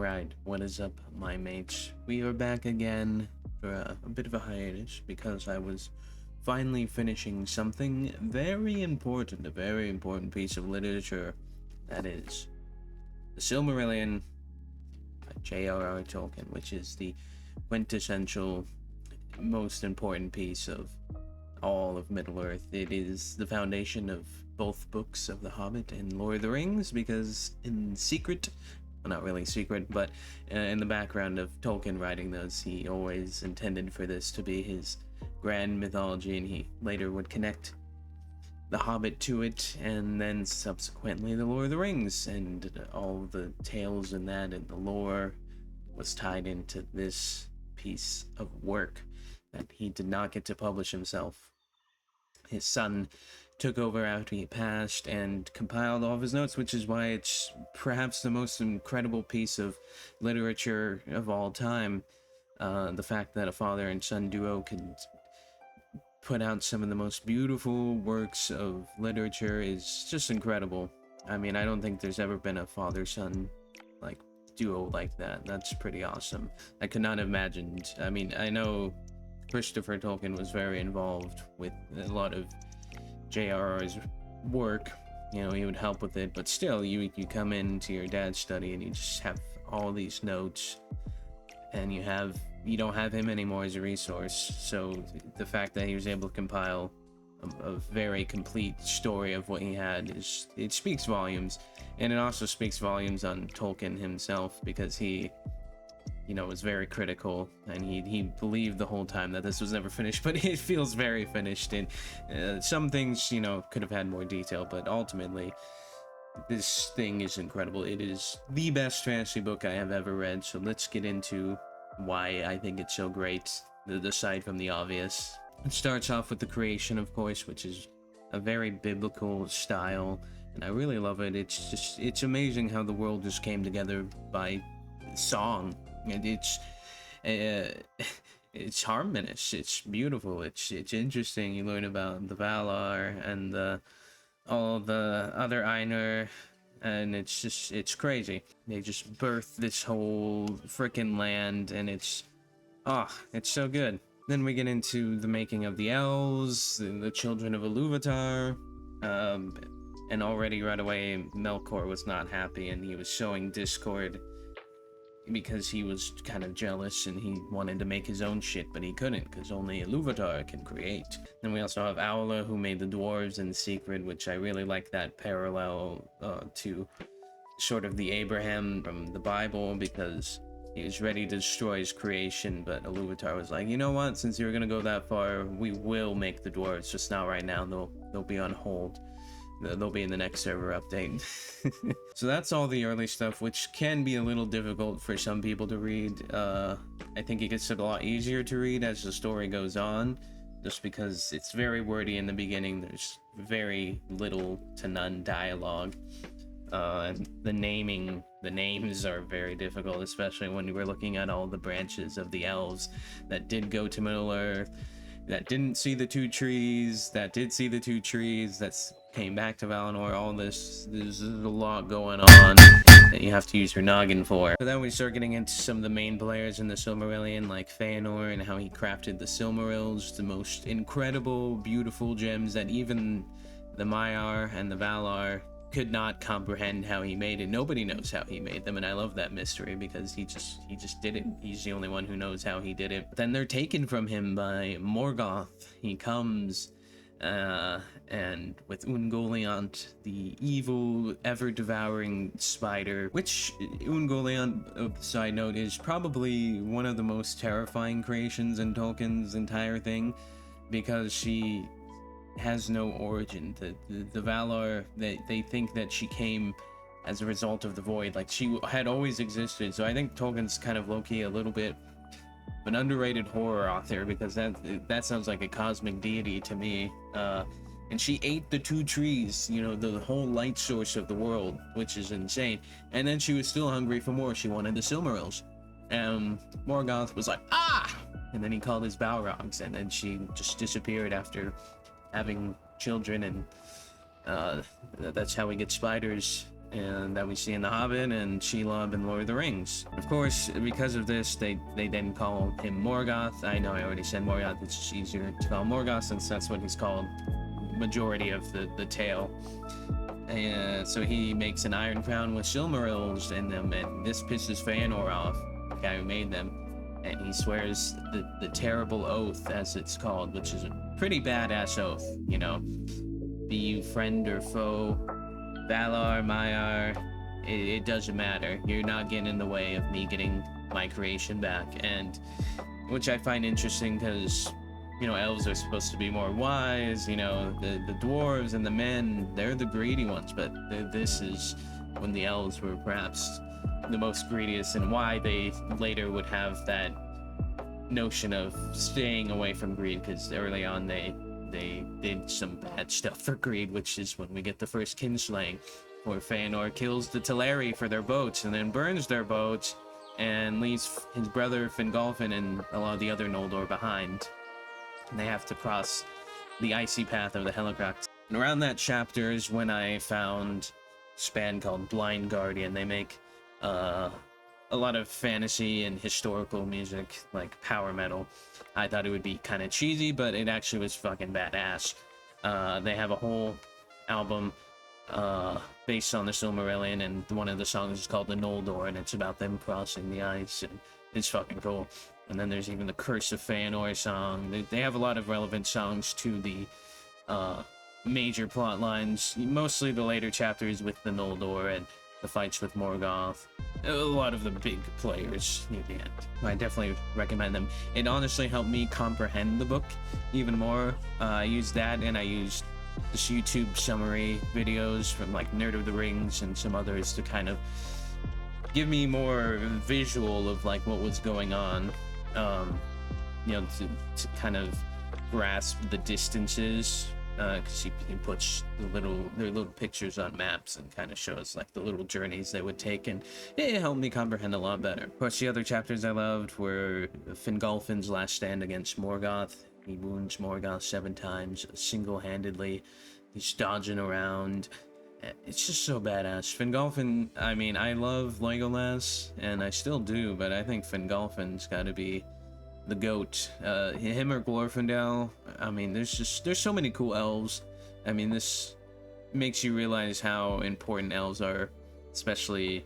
Alright, what is up, my mates? We are back again for a bit of a hiatus because I was finally finishing something very important, a very important piece of literature, that is the Silmarillion by J.R.R Tolkien, which is the quintessential, most important piece of all of Middle-earth. It is the foundation of both books of The Hobbit and Lord of the Rings, because in secret, well, not really secret, but in the background of Tolkien writing those, he always intended for this to be his grand mythology, and he later would connect The Hobbit to it, and then subsequently the Lord of the Rings, and all the tales in that, and the lore was tied into this piece of work that he did not get to publish himself. His son took over after he passed and compiled all of his notes, which is why it's perhaps the most incredible piece of literature of all time. The fact that a father and son duo could put out some of the most beautiful works of literature is just incredible. I mean, I don't think there's ever been a father-son like duo like that. That's pretty awesome. I could not have imagined. I mean, I know Christopher Tolkien was very involved with a lot of J.R.R's work. You know, he would help with it, but still, you come into your dad's study and you just have all these notes, and you don't have him anymore as a resource. So the fact that he was able to compile a very complete story of what he had it speaks volumes, and it also speaks volumes on Tolkien himself, because he, you know, was very critical, and he believed the whole time that this was never finished, but it feels very finished, and some things, you know, could have had more detail, but ultimately this thing is incredible. It is the best fantasy book I have ever read, so let's get into why I think it's so great, aside from the obvious. It starts off with the creation, of course, which is a very biblical style, and I really love it. It's amazing how the world just came together by song. And it's harmonious, it's beautiful, it's interesting. You learn about the Valar and all the other Ainur, and it's crazy. They just birthed this whole freaking land, and it's so good. Then we get into the making of the elves, the children of Ilúvatar, and already right away Melkor was not happy, and he was showing discord because he was kind of jealous and he wanted to make his own shit, but he couldn't, because only Ilúvatar can create. Then we also have Aula, who made the dwarves in secret, which I really like that parallel to sort of the Abraham from the Bible, because he was ready to destroy his creation, but Ilúvatar was like, you know what, since you're gonna go that far, we will make the dwarves, just not right now. They'll be on hold. They'll be in the next server update. So that's all the early stuff, which can be a little difficult for some people to read. I think it gets a lot easier to read as the story goes on, just because it's very wordy in the beginning. There's very little to none dialogue. And the names are very difficult, especially when you were looking at all the branches of the elves that did go to Middle-earth, that didn't see the two trees, that did see the two trees, that came back to Valinor. All this, there's a lot going on that you have to use your noggin for. But then we start getting into some of the main players in the Silmarillion, like Fëanor, and how he crafted the Silmarils, the most incredible, beautiful gems that even the Maiar and the Valar could not comprehend how he made it. Nobody knows how he made them, and I love that mystery, because he just did it. He's the only one who knows how he did it. But then they're taken from him by Morgoth. He comes and with Ungoliant, the evil, ever-devouring spider, which Ungoliant, side note, is probably one of the most terrifying creations in Tolkien's entire thing, because she has no origin. The Valar, they think that she came as a result of the void, like she had always existed. So I think Tolkien's kind of low-key a little bit of an underrated horror author, because that sounds like a cosmic deity to me. And she ate the two trees, you know, the whole light source of the world, which is insane. And then she was still hungry for more. She wanted the Silmarils, and Morgoth was like, ah! And then he called his Balrogs, and then she just disappeared after having children, and that's how we get spiders and that we see in The Hobbit and Shelob in Lord of the Rings. Of course, because of this, they then call him Morgoth. I know I already said Morgoth, it's just easier to call him Morgoth since that's what he's called majority of the tale. And so he makes an iron crown with Silmarils in them, and this pisses Fëanor off, the guy who made them. And he swears the terrible oath, as it's called, which is a pretty badass oath, you know. Be you friend or foe, Valar, Maiar, it doesn't matter. You're not getting in the way of me getting my creation back. And which I find interesting because, you know, elves are supposed to be more wise, you know, the dwarves and the men, they're the greedy ones, but this is when the elves were perhaps the most greediest, and why they later would have that notion of staying away from greed, because early on they did some bad stuff for greed, which is when we get the first kinslaying, where Fëanor kills the Teleri for their boats and then burns their boats and leaves his brother Fingolfin and a lot of the other Noldor behind. And they have to cross the icy path of the Hellicrax. And around that chapter is when I found this band called Blind Guardian. They make a lot of fantasy and historical music, like power metal. I thought it would be kind of cheesy, but it actually was fucking badass. They have a whole album based on the Silmarillion, and one of the songs is called The Noldor, and it's about them crossing the ice, and it's fucking cool. And then there's even the Curse of Fëanor song. They have a lot of relevant songs to the major plot lines, mostly the later chapters with the Noldor and the fights with Morgoth. A lot of the big players near the end. I definitely recommend them. It honestly helped me comprehend the book even more. I used that, and I used this YouTube summary videos from like Nerd of the Rings and some others to kind of give me more visual of like what was going on, you know, to kind of grasp the distances, because he puts their little pictures on maps and kind of shows like the little journeys they would take, and it helped me comprehend a lot better. Of course, the other chapters I loved were Fingolfin's last stand against Morgoth. He wounds Morgoth 7 times single-handedly. He's dodging around. It's just so badass. Fingolfin, I mean, I love Legolas, and I still do, but I think Fingolfin's got to be the GOAT. Him or Glorfindel. I mean, there's so many cool elves. I mean, this makes you realize how important elves are, especially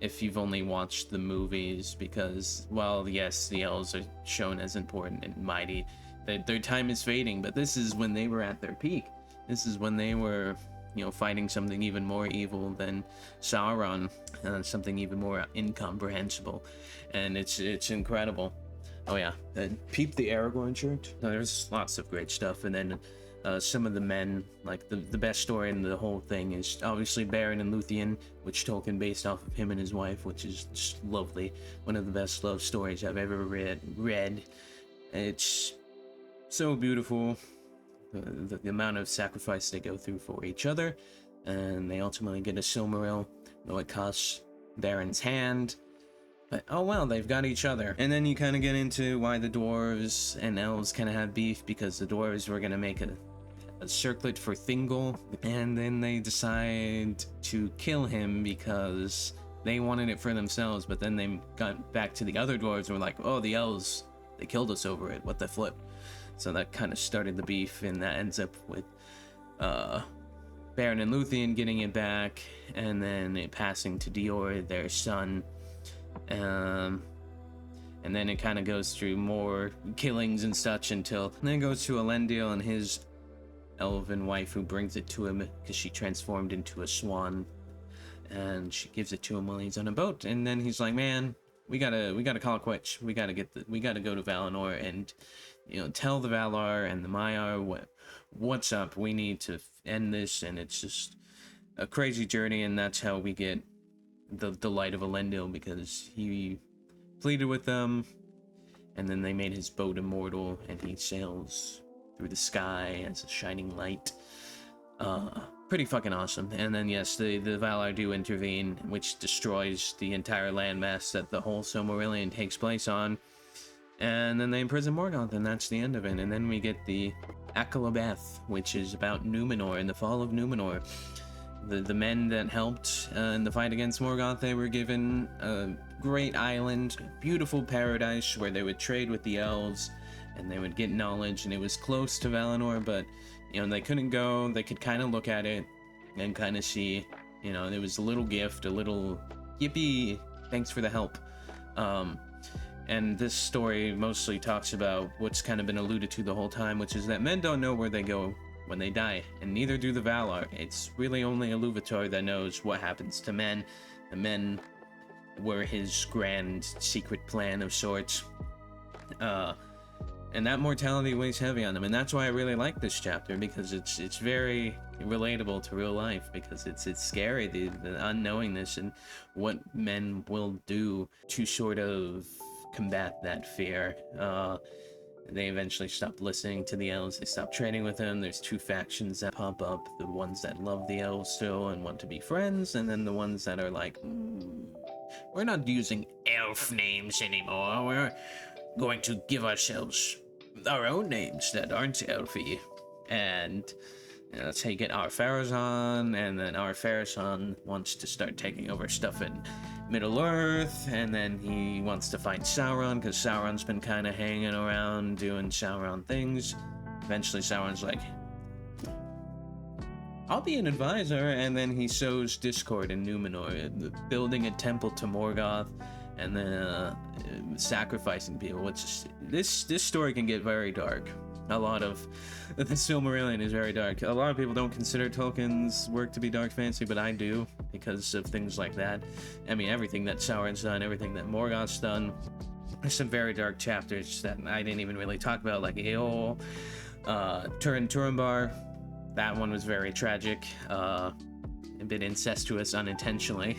if you've only watched the movies, because while yes, the elves are shown as important and mighty, their time is fading, but this is when they were at their peak. This is when they were, you know, fighting something even more evil than Sauron, something even more incomprehensible, and it's incredible. Oh yeah, peep the Aragorn shirt. No, there's lots of great stuff, and then some of the men, like the best story in the whole thing is obviously Beren and Luthien, which Tolkien based off of him and his wife, which is just lovely. One of the best love stories I've ever read. It's so beautiful, the amount of sacrifice they go through for each other, and they ultimately get a Silmaril, though it costs Beren's hand. But oh well, they've got each other. And then you kind of get into why the dwarves and elves kind of have beef, because the dwarves were going to make a circlet for Thingol, and then they decide to kill him because they wanted it for themselves, but then they got back to the other dwarves and were like, oh, the elves, they killed us over it, what the flip. So that kind of started the beef, and that ends up with Beren and Luthien getting it back, and then it passing to Dior, their son. And then it kind of goes through more killings and such until then it goes to Eärendil and his elven wife, who brings it to him because she transformed into a swan, and she gives it to him while he's on a boat. And then he's like, man, we gotta call it quits. We gotta go to Valinor and, you know, tell the Valar and the Maiar what's up. We need to end this. And it's just a crazy journey, and that's how we get the light of Eärendil, because he pleaded with them, and then they made his boat immortal, and he sails through the sky as a shining light. Pretty fucking awesome. And then yes, the Valar do intervene, which destroys the entire landmass that the whole Silmarillion takes place on, and then they imprison Morgoth, and that's the end of it. And then we get the Akallabeth, which is about Numenor and the fall of Numenor. the men that helped in the fight against Morgoth, they were given a great island, beautiful paradise where they would trade with the elves and they would get knowledge, and it was close to Valinor, but they couldn't go. They could kind of look at it and kind of see, there was a little gift, a little yippee, thanks for the help. And this story mostly talks about what's kind of been alluded to the whole time, which is that men don't know where they go when they die, and neither do the Valar. It's really only Iluvatar that knows what happens to men. The men were his grand secret plan of sorts. And that mortality weighs heavy on them, and that's why I really like this chapter, because it's very relatable to real life, because it's scary, the unknowingness and what men will do to sort of combat that fear. They eventually stopped listening to the elves. They stopped trading with them. There's two factions that pop up: the ones that love the elves still and want to be friends, and then the ones that are like, we're not using elf names anymore. We're going to give ourselves our own names that aren't elfy. And that's how you get Ar-Pharazôn, and then Ar-Pharazôn wants to start taking over stuff in Middle-earth, and then he wants to fight Sauron, because Sauron's been kind of hanging around doing Sauron things. Eventually Sauron's like, I'll be an advisor, and then he sows discord in Numenor, building a temple to Morgoth, and then sacrificing people. Which is, this story can get very dark. A lot of the Silmarillion is very dark. A lot of people don't consider Tolkien's work to be dark fantasy, but I do, because of things like that. I mean, everything that Sauron's done, everything that Morgoth's done. There's some very dark chapters that I didn't even really talk about, like Eärendil, Turambar. That one was very tragic. A bit incestuous unintentionally.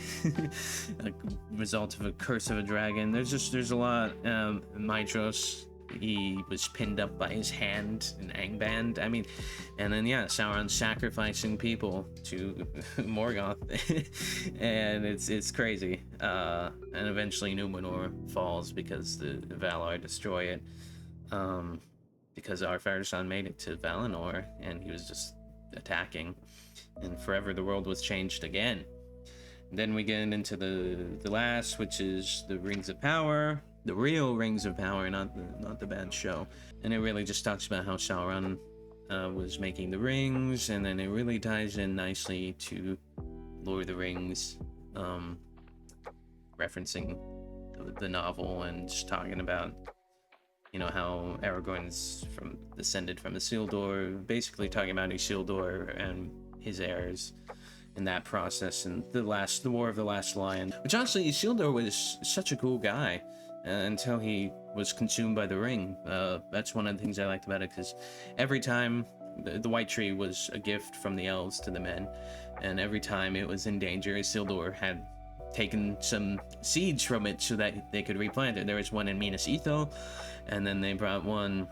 A result of a curse of a dragon. There's a lot. Maedhros, he was pinned up by his hand in Angband. I mean, and then Sauron sacrificing people to Morgoth. And it's crazy. And eventually Numenor falls because the Valar destroy it. Because Ar-Pharazôn made it to Valinor, and he was just attacking, and forever the world was changed again. And then we get into the last, which is the Rings of Power, the real Rings of Power, not the bad show. And it really just talks about how Sauron was making the rings, and then it really ties in nicely to Lord of the Rings, referencing the novel, and just talking about how Aragorn's descended from Isildur, basically talking about Isildur and his heirs in that process, and the War of the Last Lion. Which honestly, Isildur was such a cool guy until he was consumed by the ring. That's one of the things I liked about it, because every time the White Tree was a gift from the elves to the men, and every time it was in danger, Isildur had taken some seeds from it so that they could replant it. There was one in Minas Ithil, and then they brought one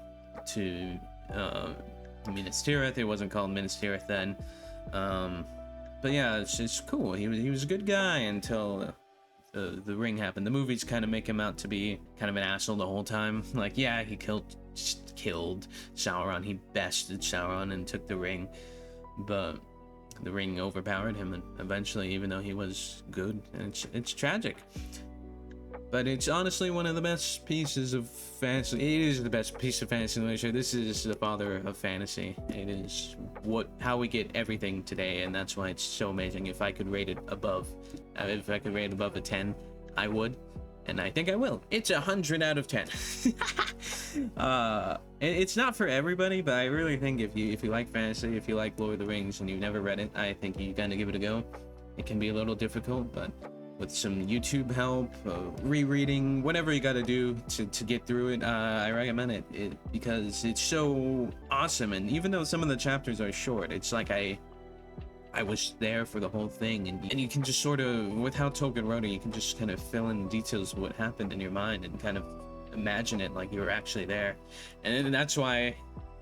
to Minas Tirith. It wasn't called Minas Tirith then. But yeah, it's cool. He was a good guy until the ring happened. The movies kind of make him out to be kind of an asshole the whole time. Like, yeah, he killed Sauron. He bested Sauron and took the ring, but the ring overpowered him, and eventually, even though he was good, and it's tragic. But it's honestly one of the best pieces of fantasy. It is the best piece of fantasy literature. This is the father of fantasy. It is how we get everything today, and that's why it's so amazing. If I could rate it above a 10, I would, and I think I will. It's 100 out of 10. It's not for everybody, but I really think if you like fantasy, if you like Lord of the Rings and you've never read it, I think you gotta give it a go. It can be a little difficult, but with some YouTube help, rereading, whatever you gotta do to get through it, I recommend it because it's so awesome. And even though some of the chapters are short, it's like I was there for the whole thing, and you can just sort of, with how Tolkien wrote it, you can just kind of fill in details of what happened in your mind and kind of imagine it like you were actually there. And that's why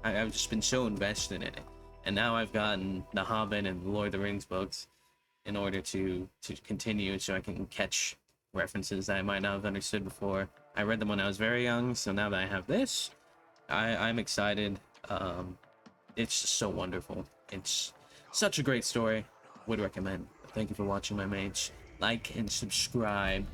I've just been so invested in it. And now I've gotten The Hobbit and the Lord of the Rings books in order to continue, so I can catch references that I might not have understood before. I read them when I was very young, so now that I have this, I'm excited. It's just so wonderful. It's such a great story. would recommend. Thank you for watching, my mates. Like and subscribe.